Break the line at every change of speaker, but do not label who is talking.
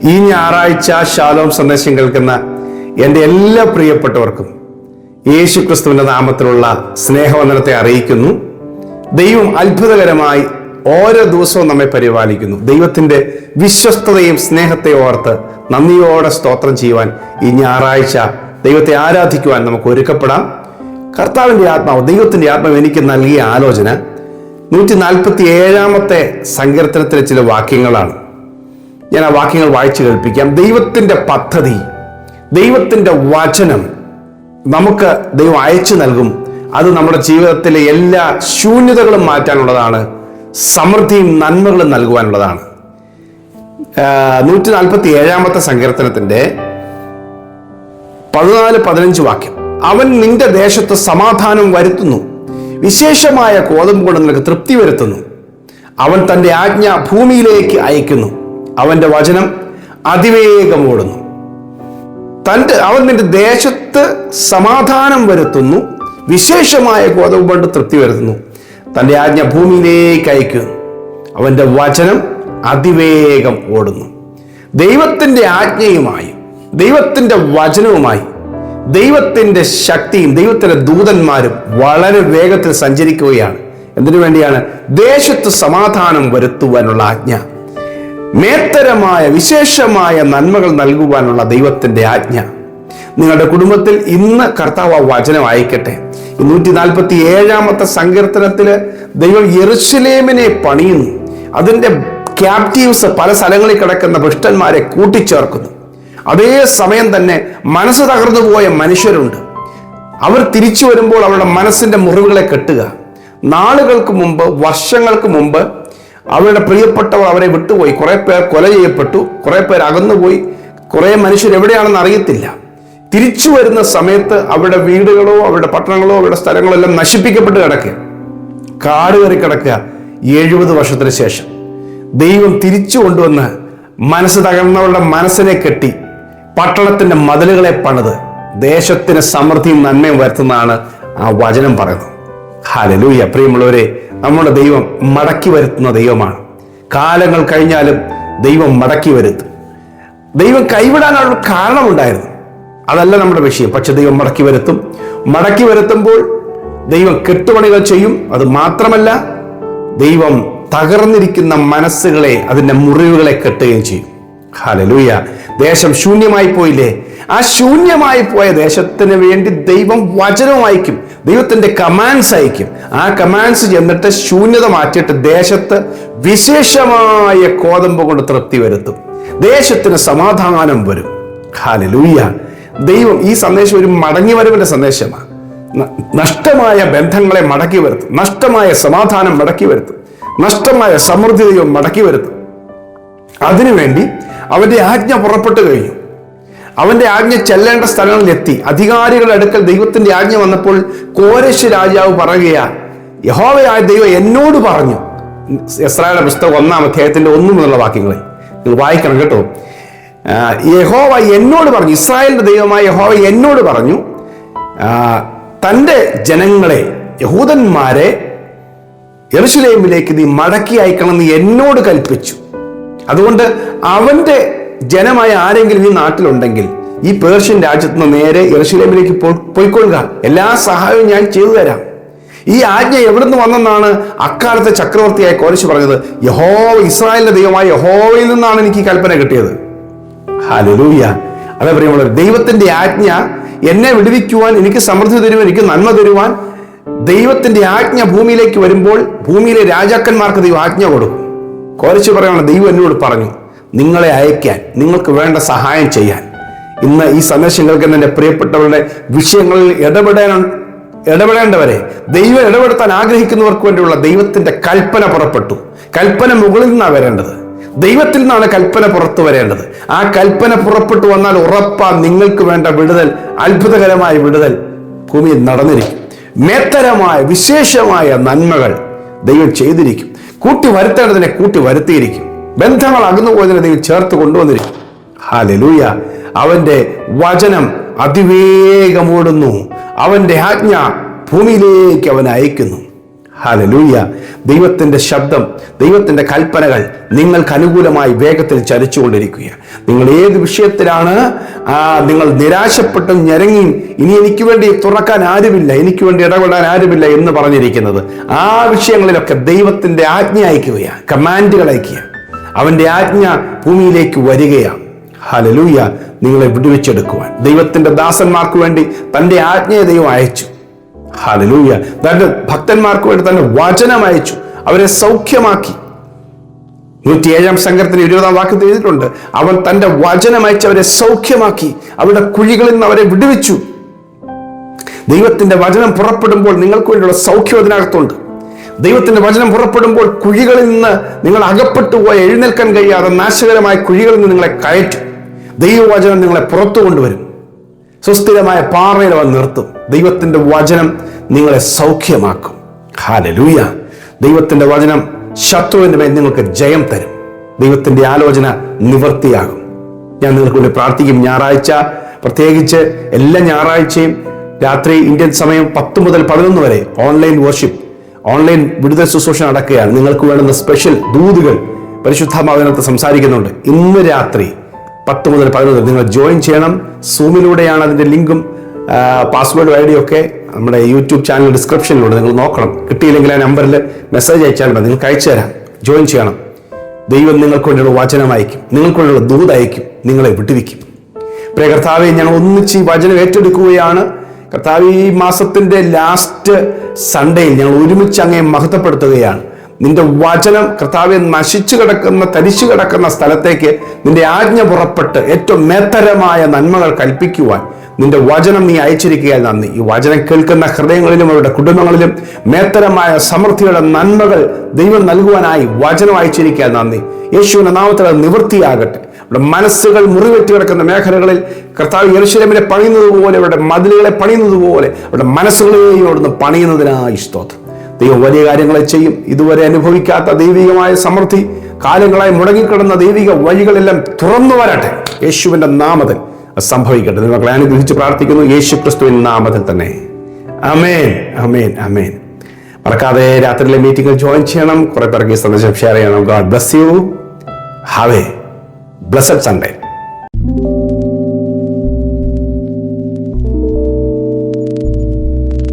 ഈ ഞായറാഴ്ച ശാലോം സന്ദേശം കേൾക്കുന്ന എൻ്റെ എല്ലാ പ്രിയപ്പെട്ടവർക്കും യേശുക്രിസ്തുവിന്റെ നാമത്തിലുള്ള സ്നേഹവന്ദനത്തെ അറിയിക്കുന്നു. ദൈവം അത്ഭുതകരമായി ഓരോ ദിവസവും നമ്മെ പരിപാലിക്കുന്നു. ദൈവത്തിന്റെ വിശ്വസ്തതയും സ്നേഹത്തെ ഓർത്ത് നന്ദിയോടെ സ്തോത്രം ചെയ്യുവാൻ ഈ ഞായറാഴ്ച ദൈവത്തെ ആരാധിക്കുവാൻ നമുക്ക് ഒരുക്കപ്പെടാം. കർത്താവിന്റെ ആത്മാവ്, ദൈവത്തിന്റെ ആത്മാവ് എനിക്ക് നൽകിയ ആലോചന 147 സങ്കീർത്തനത്തിലെ ചില വാക്യങ്ങളാണ്. ഞാൻ ആ വാക്യങ്ങൾ വായിച്ചു കേൾപ്പിക്കാം. ദൈവത്തിന്റെ പദ്ധതി, ദൈവത്തിന്റെ വചനം നമുക്ക് ദൈവം അയച്ചു നൽകും. അത് നമ്മുടെ ജീവിതത്തിലെ എല്ലാ ശൂന്യതകളും മാറ്റാനുള്ളതാണ്, സമൃദ്ധിയും നന്മകളും നൽകുവാനുള്ളതാണ്. 147 സങ്കീർത്തനത്തിന്റെ 14-15 വാക്യം. അവൻ നിന്റെ ദേശത്ത് സമാധാനം വരുത്തുന്നു, വിശേഷമായ കോതമ്പ് കൊണ്ട് നിനക്ക് തൃപ്തി വരുത്തുന്നു. അവൻ തന്റെ ആജ്ഞ ഭൂമിയിലേക്ക് അയക്കുന്നു, അവന്റെ വചനം അതിവേഗം ഓടുന്നു. അവൻ നിന്റെ ദേശത്ത് സമാധാനം വരുത്തുന്നു, വിശേഷമായ കോതമ്പ് കൊണ്ട് തൃപ്തി വരുത്തുന്നു. തന്റെ ആജ്ഞ ഭൂമിയിലേക്ക് അയക്കുന്നു, അവന്റെ വചനം അതിവേഗം ഓടുന്നു. ദൈവത്തിന്റെ ആജ്ഞയുമായി, ദൈവത്തിന്റെ വചനവുമായി, ദൈവത്തിന്റെ ശക്തിയും ദൈവത്തിന്റെ ദൂതന്മാരും വളരെ വേഗത്തിൽ സഞ്ചരിക്കുകയാണ്. എന്തിനു വേണ്ടിയാണ്? ദേശത്ത് സമാധാനം വരുത്തുവാനുള്ള ആജ്ഞ, മേത്തരമായ വിശേഷമായ നന്മകൾ നൽകുവാനുള്ള ദൈവത്തിന്റെ ആജ്ഞ. നിങ്ങളുടെ കുടുംബത്തിൽ ഇന്ന് കർത്താവ് വചനം അയക്കട്ടെ. 147 സങ്കീർത്തനത്തില് ദൈവം യെരൂശലേമിനെ പണിയുന്നു. അതിന്റെ ക്യാപ്റ്റീവ്സ്, പല സ്ഥലങ്ങളിൽ കിടക്കുന്ന ഭ്രഷ്ടന്മാരെ കൂട്ടിച്ചേർക്കുന്നു. അതേ സമയം തന്നെ മനസ്സ് തകർന്നു പോയ മനുഷ്യരുണ്ട്. അവർ തിരിച്ചു വരുമ്പോൾ അവരുടെ മനസ്സിന്റെ മുറിവുകളെ കെട്ടുക. നാളുകൾക്ക് മുമ്പ്, വർഷങ്ങൾക്ക് മുമ്പ് അവരുടെ പ്രിയപ്പെട്ടവർ അവരെ വിട്ടുപോയി. കുറെ പേർ കൊല ചെയ്യപ്പെട്ടു, കുറെ പേർ അകന്നുപോയി, കുറെ മനുഷ്യർ എവിടെയാണെന്ന് അറിയത്തില്ല. തിരിച്ചു വരുന്ന സമയത്ത് അവരുടെ വീടുകളോ അവരുടെ പട്ടണങ്ങളോ അവരുടെ സ്ഥലങ്ങളോ എല്ലാം നശിപ്പിക്കപ്പെട്ട് കിടക്കുക, കാട് കയറി കിടക്കുക. 70 വർഷത്തിന് ശേഷം ദൈവം തിരിച്ചു കൊണ്ടുവന്ന് മനസ്സ് തകർന്നവരുടെ മനസ്സിനെ കെട്ടി പട്ടണത്തിന്റെ മതിലുകളെ പണിത് ദേശത്തിന് സമൃദ്ധിയും നന്മയും വരുത്തുന്നതാണ് ആ വചനം പറയുന്നത്. ഹല്ലേലൂയ. പ്രിയമുള്ളവരെ, നമ്മുടെ ദൈവം മടക്കി വരുത്തുന്ന ദൈവമാണ്. കാലങ്ങൾ കഴിഞ്ഞാലും ദൈവം മടക്കി വരുത്തും. ദൈവം കൈവിടാനുള്ള കാരണമുണ്ടായിരുന്നു, അതല്ല നമ്മുടെ വിഷയം. പക്ഷെ ദൈവം മടക്കി വരുത്തും. മടക്കി വരുത്തുമ്പോൾ ദൈവം കെട്ടുപണികൾ ചെയ്യും. അത് മാത്രമല്ല, ദൈവം തകർന്നിരിക്കുന്ന മനസ്സുകളെ, അതിന്റെ മുറിവുകളെ കെട്ടുകയും ചെയ്യും. ഹല്ലേലൂയ. ദേശം ശൂന്യമായി പോയില്ലേ? ആ ശൂന്യമായി പോയ ദേശത്തിന് വേണ്ടി ദൈവം വചനം അയക്കും, ദൈവത്തിന്റെ കമാൻഡ്സ് അയക്കും. ആ കമാൻഡ്സ് ചെന്നിട്ട് ശൂന്യത മാറ്റിയിട്ട് ദേശത്ത് വിശേഷമായ കോതമ്പ് കൊണ്ട് തൃപ്തി വരുത്തും. ദേശത്തിന് സമാധാനം വരും. ഹല്ലേലൂയ. ദൈവം ഈ സന്ദേശം ഒരു മടങ്ങി വരവിന്റെ സന്ദേശമാണ്. നഷ്ടമായ ബന്ധങ്ങളെ മടക്കി വരുത്തും, നഷ്ടമായ സമാധാനം മടക്കി വരുത്തും, നഷ്ടമായ സമൃദ്ധി ദൈവം മടക്കി വരുത്തും. അതിനുവേണ്ടി അവന്റെ ആജ്ഞ പുറപ്പെട്ടു കഴിഞ്ഞു. അവന്റെ ആജ്ഞ ചെല്ലേണ്ട സ്ഥലങ്ങളിലെത്തി. അധികാരികളുടെ അടുക്കൽ ദൈവത്തിന്റെ ആജ്ഞ വന്നപ്പോൾ കോരശ് രാജാവ് പറയുകയാ, യഹോവയായ ദൈവം എന്നോട് പറഞ്ഞു. എസ്രായേലിന്റെ പുസ്തകം 1-ാം അധ്യായത്തിന്റെ 1 മുതലുള്ള വാക്യങ്ങളെ നിങ്ങൾ വായിക്കണം കേട്ടോ. യഹോവ എന്നോട് പറഞ്ഞു, ഇസ്രായേലിന്റെ ദൈവമായ യഹോവ എന്നോട് പറഞ്ഞു, തന്റെ ജനങ്ങളെ, യഹൂദന്മാരെ യെരൂശലേമിലേക്ക് നീ മടക്കി അയക്കണമെന്ന് എന്നോട് കൽപ്പിച്ചു. അതുകൊണ്ട് അവന്റെ ജനമായ ആരെങ്കിലും ഈ നാട്ടിലുണ്ടെങ്കിൽ ഈ പേർഷ്യൻ രാജ്യത്ത് നിന്ന് നേരെ യെരൂശലേമിലേക്ക് പോയിക്കൊള്ളുക, എല്ലാ സഹായവും ഞാൻ ചെയ്തു തരാം. ഈ ആജ്ഞ എവിടുന്ന് വന്നെന്നാണ് അക്കാലത്തെ ചക്രവർത്തിയായ കോരശ് പറഞ്ഞത്. യഹോവ, ഇസ്രായേലിന്റെ ദൈവമായ യഹോവയിൽ നിന്നാണ് എനിക്ക് കൽപ്പന കിട്ടിയത്. ഹല്ലേലൂയ. അതേ പറയുമ്പോൾ ദൈവത്തിന്റെ ആജ്ഞ എന്നെ വിടുവിക്കുവാൻ, എനിക്ക് സമൃദ്ധി തരുവാൻ, എനിക്ക് നന്മ തരുവാൻ ദൈവത്തിന്റെ ആജ്ഞ ഭൂമിയിലേക്ക് വരുമ്പോൾ ഭൂമിയിലെ രാജാക്കന്മാർക്ക് ദൈവം ആജ്ഞ കൊടുക്കും. കോരശ് പറയുകയാണ്, ദൈവം എന്നോട് പറഞ്ഞു നിങ്ങളെ അയക്കാൻ, നിങ്ങൾക്ക് വേണ്ട സഹായം ചെയ്യാൻ. ഇന്ന് ഈ സന്ദേശം കേൾക്കുന്ന എൻ്റെ പ്രിയപ്പെട്ടവരുടെ വിഷയങ്ങളിൽ ഇടപെടേണ്ടവരെ, ദൈവം ഇടപെടുത്താൻ ആഗ്രഹിക്കുന്നവർക്ക് വേണ്ടിയുള്ള ദൈവത്തിന്റെ കൽപ്പന പുറപ്പെട്ടു. കൽപ്പന മുകളിൽ നിന്നാണ് വരേണ്ടത്, ദൈവത്തിൽ നിന്നാണ് കൽപ്പന പുറത്തു വരേണ്ടത്. ആ കൽപ്പന പുറപ്പെട്ടു വന്നാൽ ഉറപ്പാ നിങ്ങൾക്ക് വേണ്ട വിടുതൽ, അത്ഭുതകരമായ വിടുതൽ ഭൂമിയിൽ നടന്നിരിക്കും. മേത്തരമായ വിശേഷമായ നന്മകൾ ദൈവം ചെയ്തിരിക്കും. കൂട്ടി വരുത്തേണ്ടതിനെ കൂട്ടി വരുത്തിയിരിക്കും. ബന്ധങ്ങൾ അകന്നുപോയതിനെ ദൈവം ചേർത്ത് കൊണ്ടുവന്നിരിക്കും. ഹല്ലേലൂയ. അവന്റെ വചനം അതിവേഗം ഓടുന്നു, അവന്റെ ആജ്ഞ ഭൂമിയിലേക്ക് അവൻ അയക്കുന്നു. ഹല്ലേലൂയ. ദൈവത്തിൻ്റെ ശബ്ദം, ദൈവത്തിൻ്റെ കൽപ്പനകൾ നിങ്ങൾക്ക് അനുകൂലമായി വേഗത്തിൽ ചലിച്ചുകൊണ്ടിരിക്കുക. നിങ്ങൾ ഏത് വിഷയത്തിലാണ് നിങ്ങൾ നിരാശപ്പെട്ടും ഞെരങ്ങിയും ഇനി എനിക്ക് വേണ്ടി തുറക്കാൻ ആരുമില്ല, എനിക്ക് വേണ്ടി ഇടപെടാൻ ആരുമില്ല എന്ന് പറഞ്ഞിരിക്കുന്നത്, ആ വിഷയങ്ങളിലൊക്കെ ദൈവത്തിൻ്റെ ആജ്ഞ അയക്കുകയാണ്, കമാൻഡുകൾ അയക്കുക. അവൻ്റെ ആജ്ഞ ഭൂമിയിലേക്ക് വരികയാണ്. ഹല്ലേലൂയ. നിങ്ങളെ വിടുവിച്ചെടുക്കുവാൻ ദൈവത്തിൻ്റെ ദാസന്മാർക്ക് വേണ്ടി തൻ്റെ ആജ്ഞയെ ദൈവം അയച്ചു. ഹല്ലേലൂയ. തന്റെ ഭക്തന്മാർക്ക് വേണ്ടി തന്നെ വചനം അയച്ചു, അവരെ സൗഖ്യമാക്കി. 107 സങ്കീർത്തനം 20 വാക്യത്തിൽ എഴുതിയിട്ടുണ്ട്, അവൻ തന്റെ വചനം അയച്ച് അവരെ സൗഖ്യമാക്കി, അവരുടെ കുഴികളിൽ നിന്ന് അവരെ വിടുവിച്ചു. ദൈവത്തിന്റെ വചനം പുറപ്പെടുമ്പോൾ നിങ്ങൾക്ക് വേണ്ടിയുള്ള സൗഖ്യം അതിനകത്തുണ്ട്. ദൈവത്തിന്റെ വചനം പുറപ്പെടുമ്പോൾ കുഴികളിൽ നിന്ന് നിങ്ങൾ അകപ്പെട്ടു പോയ, എഴുന്നേൽക്കാൻ കഴിയാതെ നാശകരമായ കുഴികളിൽ നിന്ന് നിങ്ങളെ കയറ്റും. ദൈവവചനം നിങ്ങളെ പുറത്തു കൊണ്ടുവരും, സുസ്ഥിരമായ പാറയിൽ അവൻ നിർത്തും. ദൈവത്തിന്റെ വചനം നിങ്ങളെ സൗഖ്യമാക്കും. ഹല്ലേലൂയ. ദൈവത്തിന്റെ വചനം ശത്രുവിന്റെ മേൽ നിങ്ങൾക്ക് ജയം തരും. ദൈവത്തിന്റെ ആലോചന നിവൃത്തിയാകും. ഞാൻ നിങ്ങൾക്ക് വേണ്ടി പ്രാർത്ഥിക്കും. ഞായറാഴ്ച പ്രത്യേകിച്ച് എല്ലാ ഞായറാഴ്ചയും രാത്രി ഇന്ത്യൻ സമയം 10 മുതൽ 11 വരെ ഓൺലൈൻ വർഷിപ്പ്, ഓൺലൈൻ വിടുതൽ ശുശ്രൂഷ നടക്കുകയാണ്. നിങ്ങൾക്ക് വേണ്ടുന്ന സ്പെഷ്യൽ ദൂതുകൾ പരിശുദ്ധാത്മാവിനകത്ത് സംസാരിക്കുന്നുണ്ട്. ഇന്ന് രാത്രി 10 മുതൽ 11 നിങ്ങൾ ജോയിൻ ചെയ്യണം. സൂമിലൂടെയാണ് അതിൻ്റെ ലിങ്കും പാസ്വേഡും ഐ ഡിയും ഒക്കെ നമ്മുടെ യൂട്യൂബ് ചാനൽ ഡിസ്ക്രിപ്ഷനിലുണ്ട്, നിങ്ങൾ നോക്കണം. കിട്ടിയില്ലെങ്കിൽ ആ നമ്പറിൽ മെസ്സേജ് അയച്ചാൽ മതി, നിങ്ങൾക്ക് അയച്ചു തരാം. ജോയിൻ ചെയ്യണം. ദൈവം നിങ്ങൾക്ക് വേണ്ടിയുള്ള വചനം അയക്കും, നിങ്ങൾക്ക് വേണ്ടിയുള്ള ദൂത് അയക്കും, നിങ്ങളെ വിട്ടുവിക്കും. പ്രിയ കർത്താവെ, ഞങ്ങൾ ഒന്നിച്ച് ഈ വചനം ഏറ്റെടുക്കുകയാണ്. കർത്താവ്, ഈ മാസത്തിന്റെ ലാസ്റ്റ് സൺഡേയിൽ ഞങ്ങൾ ഒരുമിച്ച് അങ്ങേ മഹത്വപ്പെടുത്തുകയാണ്. നിന്റെ വചനം കർത്താവെ നശിച്ചു കിടക്കുന്ന, തരിച്ചു കിടക്കുന്ന സ്ഥലത്തേക്ക് നിന്റെ ആജ്ഞ പുറപ്പെട്ട് ഏറ്റവും മേത്തരമായ നന്മകൾ കൽപ്പിക്കുവാൻ നിന്റെ വചനം നീ അയച്ചിരിക്കുകയാൽ നന്ദി. ഈ വചനം കേൾക്കുന്ന ഹൃദയങ്ങളിലും അവരുടെ കുടുംബങ്ങളിലും മേത്തരമായ സമൃദ്ധിയുടെ നന്മകൾ ദൈവം നൽകുവാനായി വചനം അയച്ചിരിക്കുകയാൽ നന്ദി. യേശുവിന്റെ നാമത്തിൽ അത് നിവൃത്തിയാകട്ടെ. അവരുടെ മനസ്സുകൾ മുറിവേറ്റ് കിടക്കുന്ന മേഖലകളിൽ കർത്താവ് യെരൂശലേമിനെ പണിയുന്നത് പോലെ, അവരുടെ മതിലുകളെ പണിയുന്നത് പോലെ അവരുടെ മനസ്സുകളെയും അവിടുന്ന് പണിയുന്നതിനായി സ്തോത്രം. ദൈവം വലിയ കാര്യങ്ങളെ ചെയ്യും. ഇതുവരെ അനുഭവിക്കാത്ത ദൈവികമായ സമൃദ്ധി, കാലങ്ങളായി മുടങ്ങിക്കിടന്ന ദൈവിക വഴികളെല്ലാം തുറന്നു വരട്ടെ. യേശുവിന്റെ നാമത്തിൽ സംഭവിക്കട്ടെ. നിങ്ങളെ അനുഗ്രഹിച്ച് പ്രാർത്ഥിക്കുന്നു, യേശു ക്രിസ്തുവിൻ നാമത്തിൽ തന്നെ. ആമേൻ, ആമേൻ, ആമേൻ. മറക്കാതെ രാത്രിയിലെ മീറ്റിംഗിൽ ജോയിൻ ചെയ്യണം. കുറെ പേർക്ക് ഈ സന്ദേശം ഷെയർ ചെയ്യണം. God bless you. Have A blessed Sunday.